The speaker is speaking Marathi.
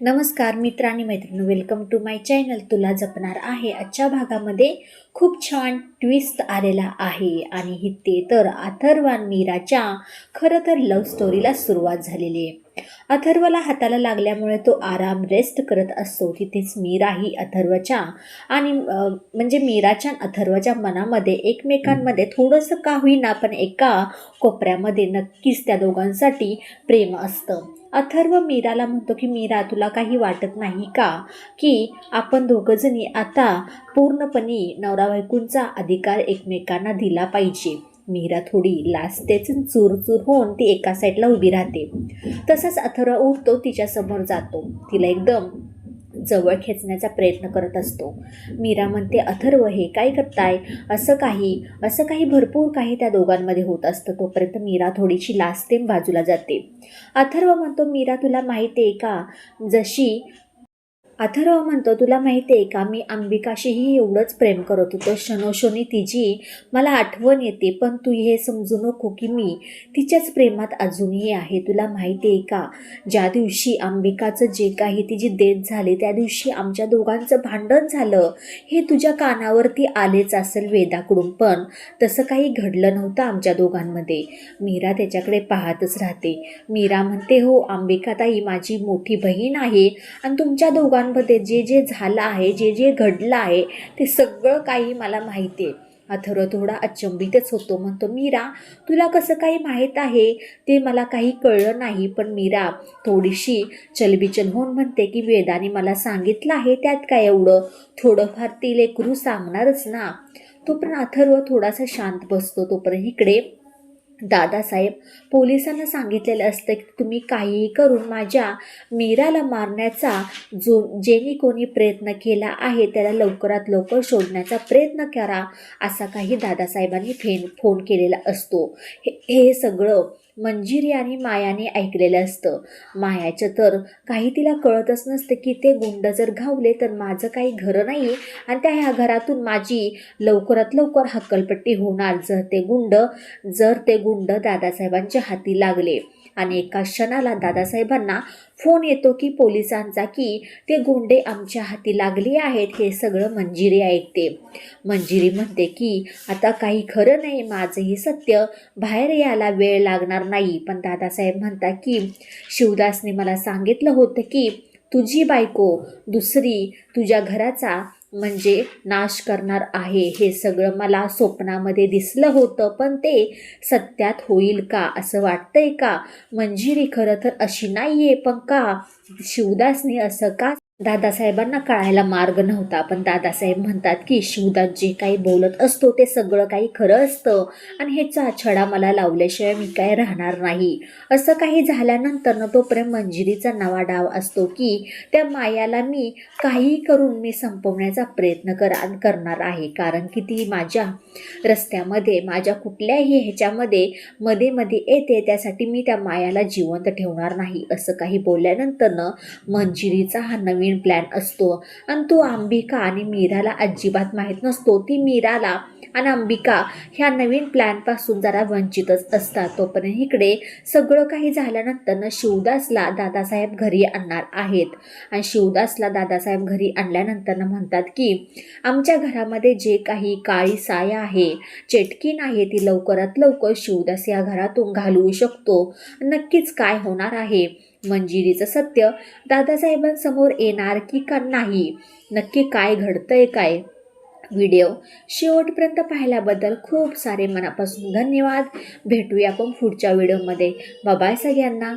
नमस्कार मित्र आणि मैत्रिणी, वेलकम टू माय चॅनल. तुला जपणार आहे. आजच्या भागामध्ये खूप छान ट्विस्ट आलेला आहे आणि ते तर अथर्व आणि मीराच्या खरं तर लव्ह स्टोरीला सुरुवात झालेली आहे. अथर्वला हाताला लागल्यामुळे तो आराम रेस्ट करत असतो. तिथेच मीरा ही अथर्वच्या आणि म्हणजे मीराच्या अथर्वच्या मनामध्ये एकमेकांमध्ये थोडंसं का होईना पण एका कोपऱ्यामध्ये नक्कीच त्या दोघांसाठी प्रेम असतं. अथर्व मीराला म्हणतो की मीरा, तुला काही वाटत नाही का की आपण दोघंजणी आता पूर्णपणे नवरा बायकोंचा अधिकार एकमेकांना दिला पाहिजे. मीरा थोडी लाजतेच, चूर होऊन ती एका साईडला उभी राहते. तसंच अथर्व उठतो, तिच्यासमोर जातो, तिला एकदम जवळ खेचण्याचा प्रयत्न करत असतो. मीरा म्हणते, अथर्व हे काय करताय? असं काही भरपूर काही त्या दोघांमध्ये होत असतं. तोपर्यंत मीरा थोडीशी लाजते, बाजूला जाते. अथर्व म्हणतो, मीरा तुला माहिती आहे का, अथर्व म्हणतो, तुला माहिती आहे का, मी अंबिकाशीही एवढंच प्रेम करत होतो. क्षणोक्षणी तिची मला आठवण येते, पण तू हे समजू नको की मी तिच्याच प्रेमात अजूनही आहे. तुला माहिती आहे का, ज्या दिवशी अंबिकाचं जे काही तिची डेथ झाली त्या दिवशी आमच्या दोघांचं भांडण झालं, हे तुझ्या कानावरती आलेच असेल वेदाकडून, पण तसं काही घडलं नव्हतं आमच्या दोघांमध्ये. मीरा त्याच्याकडे पाहतच राहते. मीरा म्हणते, हो अंबिका ताई माझी मोठी बहीण आहे आणि तुमच्या दोघांमध्ये जे जे झालं आहे, जे जे घडलं आहे ते सगळं काही मला माहिती आहे. अथर्व थोडा अचंबितच होतो. म्हणतो, मीरा तुला कसं काही माहीत आहे ते मला काही कळलं नाही. पण मीरा थोडीशी चलबिचल होऊन म्हणते की वेदाने मला सांगितलं आहे, त्यात काय एवढं, थोडंफार ती लेकरू सांगणारच ना. तोपर्यंत अथर्व थोडासा शांत बसतो. तोपर्यंत इकडे दादासाहेब पोलिसांना सांगितलेलं असतं की तुम्ही काहीही करून माझ्या मीराला मारण्याचा जेनी कोणी प्रयत्न केला आहे त्याला लवकरात लवकर शोधण्याचा प्रयत्न करा, असा काही दादासाहेबांनी फोन केलेला असतो. हे सगळं मंजिरी आणि मायाने ऐकलेलं असतं. मायाचं तर काही तिला कळतच नसतं की ते गुंड जर घावले तर माझं काही घर नाही आणि त्या ह्या घरातून माझी लवकरात लवकर हक्कलपट्टी होणार जर ते गुंड दादासाहेबांच्या हाती लागले. आणि एका क्षणाला दादासाहेबांना फोन येतो की पोलिसांचा, की ते गुंडे आमच्या हाती लागले आहेत. हे सगळं मंजिरी ऐकते. मंजिरी म्हणते की आता काही खरं नाही, माझंही सत्य बाहेर यायला वेळ लागणार नाही. पण दादासाहेब म्हणतात की शिवदासने मला सांगितलं होतं की तुझी बायको दुसरी तुझ्या घराचा म्हणजे नाश करणार आहे. हे सगळं मला स्वप्नामध्ये दिसलं होतं, पण ते सत्यात होईल का असं वाटतंय का? मंजिरी खरं तर अशी नाही आहे, पण का शिवदासने असं का? दादासाहेबांना कळायला मार्ग नव्हता. पण दादासाहेब म्हणतात की शिवदास जे काही बोलत असतो ते सगळं काही खरं असतं आणि ह्याचा छडा मला लावल्याशिवाय मी काय राहणार नाही. असं काही झाल्यानंतर ना तोपर्यंत मंजिरीचा नवा डाव असतो की त्या मायाला मी काहीही करून मी संपवण्याचा प्रयत्न करणार आहे, कारण की ती माझ्या रस्त्यामध्ये माझ्या कुठल्याही ह्याच्यामध्ये मध्ये मध्ये येते, त्यासाठी मी त्या मायाला जिवंत ठेवणार नाही. असं काही बोलल्यानंतर ना मंजिरीचा हा नवीन प्लॅन असतो आणि तो अंबिका आणि मीराला अजिबात माहीत नसतो. ती मीराला आणि अंबिका ह्या नवीन प्लॅनपासून जरा वंचितच असतात. तोपर्यंत इकडे सगळं काही झाल्यानंतर शिवदासला दादासाहेब घरी आणणार आहेत आणि शिवदासला दादासाहेब घरी आणल्यानंतर म्हणतात की आमच्या घरामध्ये जे काही काळी साया आहे, चेटकीन आहे, ती लवकरात लवकर शिवदास या घरातून घालवू शकतो. नक्कीच काय होणार आहे, मंजिरीचं सत्य दादासाहेबांसमोर येणार की का नाही, नक्की काय घडतंय काय? व्हिडिओ शेवटपर्यंत पाहिल्याबद्दल खूप सारे मनापासून धन्यवाद. भेटूया आपण पुढच्या व्हिडिओमध्ये. बाय बाय सगळ्यांना.